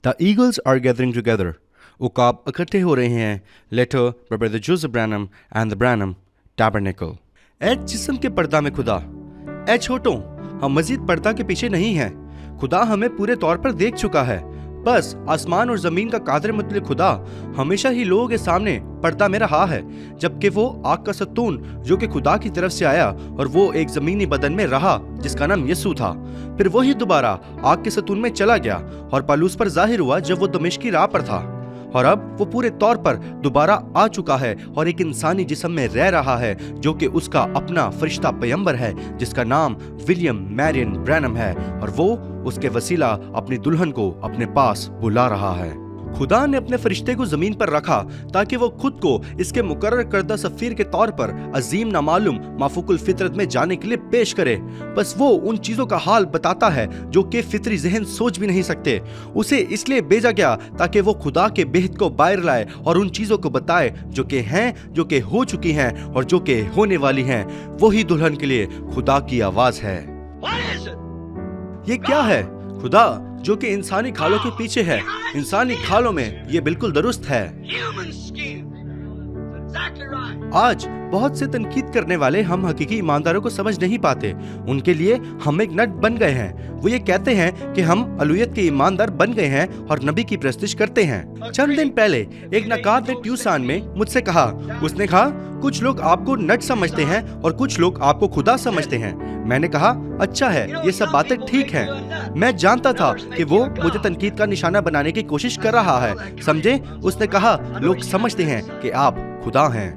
The eagles are gathering together. उकाब इकट्ठे हो रहे हैं. Letter by Brother Joseph Branham and the Branham Tabernacle. ऐ जिस्म के पर्दा में खुदा. ऐ छोटों, हम मजीद पर्दा के पीछे नहीं हैं. खुदा हमें पूरे तौर पर देख चुका है. बस आसमान और जमीन का कादर मुतल्लिक खुदा हमेशा ही लोगों के सामने पर्दा में रहा है, जबकि वो आग का सतून जो कि खुदा की तरफ से आया और वो एक जमीनी बदन में रहा जिसका नाम यीशु था. फिर वही दोबारा आग के सतून में चला गया और पौलुस पर जाहिर हुआ जब वो दमिश्क की राह पर था. और अब वो पूरे तौर पर दोबारा आ चुका है और एक इंसानी जिस्म में रह रहा है जो कि उसका अपना फरिश्ता पैगंबर है जिसका नाम विलियम मैरियन ब्रैनम है, और वो उसके वसीला अपनी दुल्हन को अपने पास बुला रहा है. खुदा ने अपने फरिश्ते को जमीन पर रखा ताकि वो खुद को इसके मुकर्रर करदा सफीर के तौर पर अजीम नामालूम माफूकुल फितरत में जाने के लिए पेश करे. बस वो उन चीजों का हाल बताता है जो कि फितरी जहन सोच भी नहीं सकते. उसे इसलिए भेजा गया ताकि वो खुदा के बेहद को बाहर लाए और उन चीजों को बताए जो कि हैं, जो कि हो चुकी हैं और जो कि होने वाली हैं. वही दुल्हन के लिए खुदा की आवाज है. ये क्या है? खुदा जो कि इंसानी खालों के पीछे है. इंसानी खालों में ये बिल्कुल दुरुस्त है. आज बहुत से तनकीद करने वाले हम हकीकी ईमानदारों को समझ नहीं पाते. उनके लिए हम एक नट बन गए हैं. वो ये कहते हैं कि हम अलूयत के ईमानदार बन गए हैं और नबी की प्रस्तिश करते हैं. चंद दिन पहले एक नकाद ने ट्यूसान में मुझसे कहा, उसने कहा कुछ लोग आपको नट समझते हैं और कुछ लोग आपको खुदा समझते हैं. मैंने कहा अच्छा है, ये सब बातें ठीक हैं. मैं जानता था कि वो मुझे तनकीद का निशाना बनाने की कोशिश कर रहा है. समझे? उसने कहा लोग समझते हैं कि आप खुदा हैं.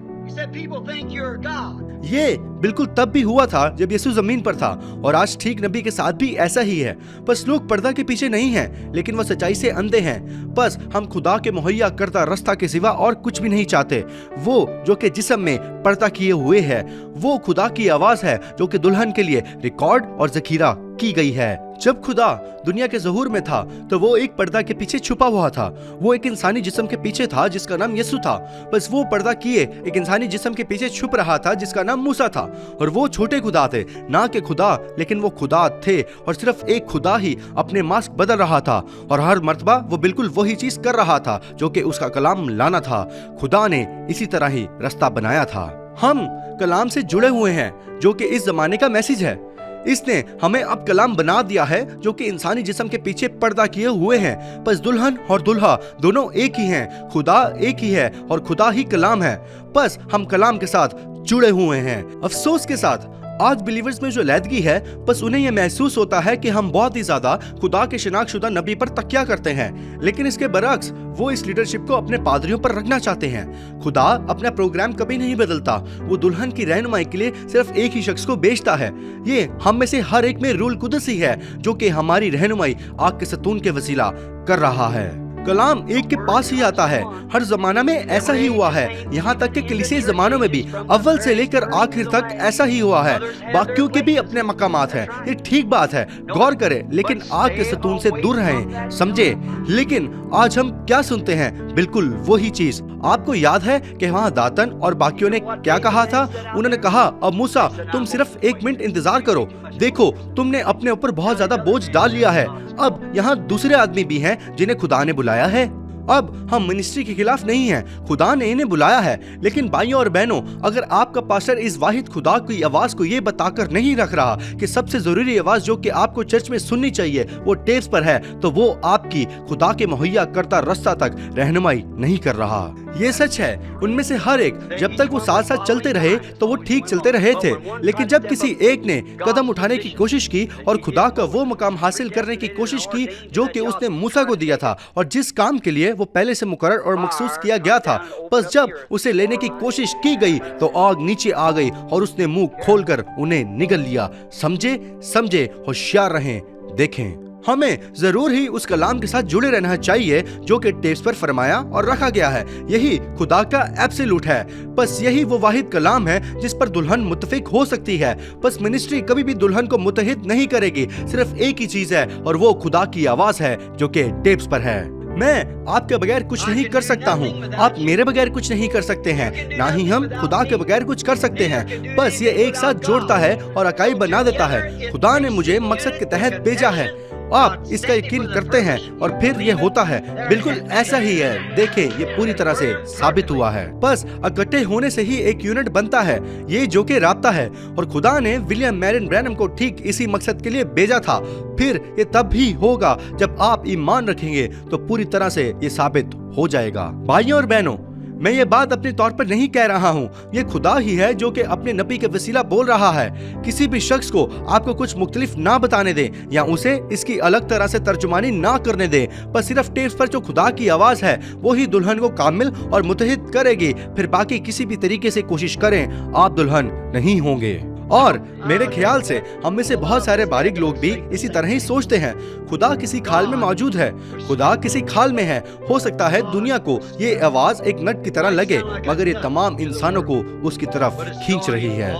ये बिल्कुल तब भी हुआ था जब यीशु जमीन पर था, और आज ठीक नबी के साथ भी ऐसा ही है. बस लोग पर्दा के पीछे नहीं हैं, लेकिन वो सच्चाई से अंधे हैं. बस हम खुदा के मुहैया करता रास्ता के सिवा और कुछ भी नहीं चाहते. वो जो कि जिस्म में पर्दा किए हुए है, वो खुदा की आवाज है जो कि दुल्हन के लिए रिकॉर्ड और जखीरा की गई है. जब खुदा दुनिया के ज़हूर में था तो वो एक पर्दा के पीछे छुपा हुआ था. वो एक इंसानी जिस्म के पीछे था जिसका नाम यीशु था. बस वो पर्दा किए एक इंसानी जिस्म के पीछे छुप रहा था जिसका नाम मूसा था. और वो छोटे खुदा थे, ना कि खुदा, लेकिन वो खुदा थे. और सिर्फ एक खुदा ही अपने मास्क बदल रहा था और हर मर्तबा वो बिल्कुल वही चीज कर रहा था जो कि उसका कलाम लाना था. खुदा ने इसी तरह ही रास्ता बनाया था. हम कलाम से जुड़े हुए हैं जो कि इस जमाने का मैसेज है. इसने हमें अब कलाम बना दिया है जो कि इंसानी जिस्म के पीछे पर्दा किए हुए हैं. बस दुल्हन और दुल्हा दोनों एक ही हैं. खुदा एक ही है और खुदा ही कलाम है. बस हम कलाम के साथ जुड़े हुए हैं. अफसोस के साथ आज बिलीवर्स में जो लैदगी है, बस उन्हें यह महसूस होता है कि हम बहुत ही ज्यादा खुदा के शनाख्तशुदा नबी पर तकिया करते हैं, लेकिन इसके बरक्स वो इस लीडरशिप को अपने पादरियों पर रखना चाहते हैं. खुदा अपना प्रोग्राम कभी नहीं बदलता. वो दुल्हन की रहनुमाई के लिए सिर्फ एक ही शख्स को भेजता है. ये हम में से हर एक में रूल कुदस ही है जो कि हमारी रहनुमाई आग के सतून के वसीला कर रहा है. कलाम एक के पास ही आता है. हर जमाना में ऐसा ही हुआ है, यहाँ तक कि कलीसिया जमानों में भी अव्वल से लेकर आखिर तक ऐसा ही हुआ है. बाकियों के भी अपने मकामात हैं, ये ठीक बात है, गौर करें, लेकिन आग के सतून से दूर रहें. समझे? लेकिन आज हम क्या सुनते हैं? बिल्कुल वही चीज. आपको याद है कि वहाँ दातन और बाकियों ने क्या कहा था? उन्होंने कहा अब मूसा तुम सिर्फ 1 मिनट इंतजार करो, देखो तुमने अपने ऊपर बहुत ज्यादा बोझ डाल लिया है. अब यहाँ दूसरे आदमी भी हैं जिन्हें खुदा ने बुलाया है. अब हम मिनिस्ट्री के खिलाफ नहीं हैं, खुदा ने इन्हें बुलाया है. लेकिन भाइयों और बहनों, अगर आपका पास्टर इस वाहिद खुदा की आवाज को ये बताकर नहीं रख रहा कि सबसे जरूरी आवाज जो कि आपको चर्च में सुननी चाहिए वो टेप्स पर है, तो वो आपकी खुदा के मुहैया करता रास्ता तक रहनुमाई नहीं कर रहा. ये सच है, उनमें से हर एक जब तक वो साथ साथ चलते रहे तो वो ठीक चलते रहे थे. लेकिन जब किसी एक ने कदम उठाने की कोशिश की और खुदा का वो मकाम हासिल करने की कोशिश की जो कि उसने मूसा को दिया था और जिस काम के लिए वो पहले से मुकर्रर और मखसूस किया गया था, बस जब उसे लेने की कोशिश की गई तो आग नीचे आ गई और उसने मुंह खोलकर उन्हें निगल लिया. समझे, होशियार रहें. देखें, हमें जरूर ही उस कलाम के साथ जुड़े रहना चाहिए जो कि टेप्स पर फरमाया और रखा गया है. यही खुदा का एब्सोल्यूट है. बस यही वो वाहिद कलाम है जिस पर दुल्हन मुत्तफिक हो सकती है. बस मिनिस्ट्री कभी भी दुल्हन को मुत्तहिद नहीं करेगी. सिर्फ एक ही चीज है और वो खुदा की आवाज है जो कि टेप्स पर है. मैं आपके बगैर कुछ नहीं कर सकता हूँ, आप मेरे बगैर कुछ नहीं कर सकते हैं, ना ही हम खुदा के बगैर कुछ कर सकते हैं. बस ये एक साथ जोड़ता है और अकाई बना देता है. खुदा ने मुझे मकसद के तहत भेजा है. आप इसका यकीन करते हैं और फिर ये होता है, बिल्कुल ऐसा ही है। देखें, ये पूरी तरह से साबित हुआ है। बस इकट्ठे होने से ही एक यूनिट बनता है, ये जो कि राब्ता है। और खुदा ने विलियम मैरियन ब्रैनम को ठीक इसी मकसद के लिए भेजा था। फिर ये तब भी होगा जब आप ईमान रखेंगे तो पूरी तरह से ये साबित हो जाएगा। भाइयों और बहनों, मैं ये बात अपने तौर पर नहीं कह रहा हूँ, ये खुदा ही है जो कि अपने नबी के वसीला बोल रहा है। किसी भी शख्स को आपको कुछ मुख्तलिफ ना बताने दें या उसे इसकी अलग तरह से तर्जुमानी ना करने दें, पर सिर्फ टेप्स पर जो खुदा की आवाज़ है वही दुल्हन को कामिल और मुतहिद करेगी। फिर बाकी किसी भी तरीके से कोशिश करें, आप दुल्हन नहीं होंगे। और मेरे ख्याल से हम में से बहुत सारे बारीक लोग भी इसी तरह ही सोचते हैं। खुदा किसी खाल में मौजूद है, खुदा किसी खाल में है। हो सकता है दुनिया को ये आवाज एक नट की तरह लगे, मगर ये तमाम इंसानों को उसकी तरफ खींच रही है।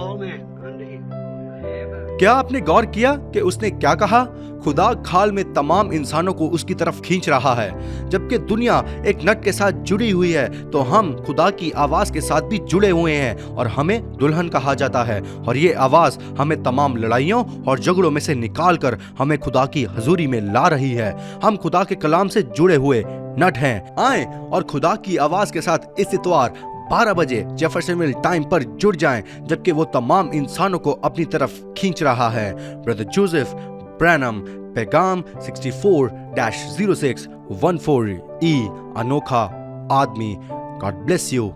क्या आपने गौर किया कि उसने क्या कहा? खुदा खाल में तमाम इंसानों को उसकी तरफ खींच रहा है। जबकि दुनिया एक नट के साथ जुड़ी हुई है, तो हम खुदा की आवाज के साथ भी जुड़े हुए हैं और हमें दुल्हन कहा जाता है। और ये आवाज हमें तमाम लड़ाइयों और झगड़ों में से निकाल कर हमें खुदा की हजूरी में ला रही है। हम खुदा के कलाम से जुड़े हुए नट हैं। आए और खुदा की आवाज के साथ इस इतवार 12 बजे जेफरसनविल टाइम पर जुड़ जाएं, जबकि वो तमाम इंसानों को अपनी तरफ खींच रहा है। ब्रदर जोसेफ ब्रैनम, पैगाम 64-0614 अनोखा आदमी। God bless you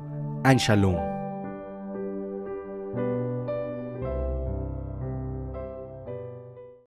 and shalom.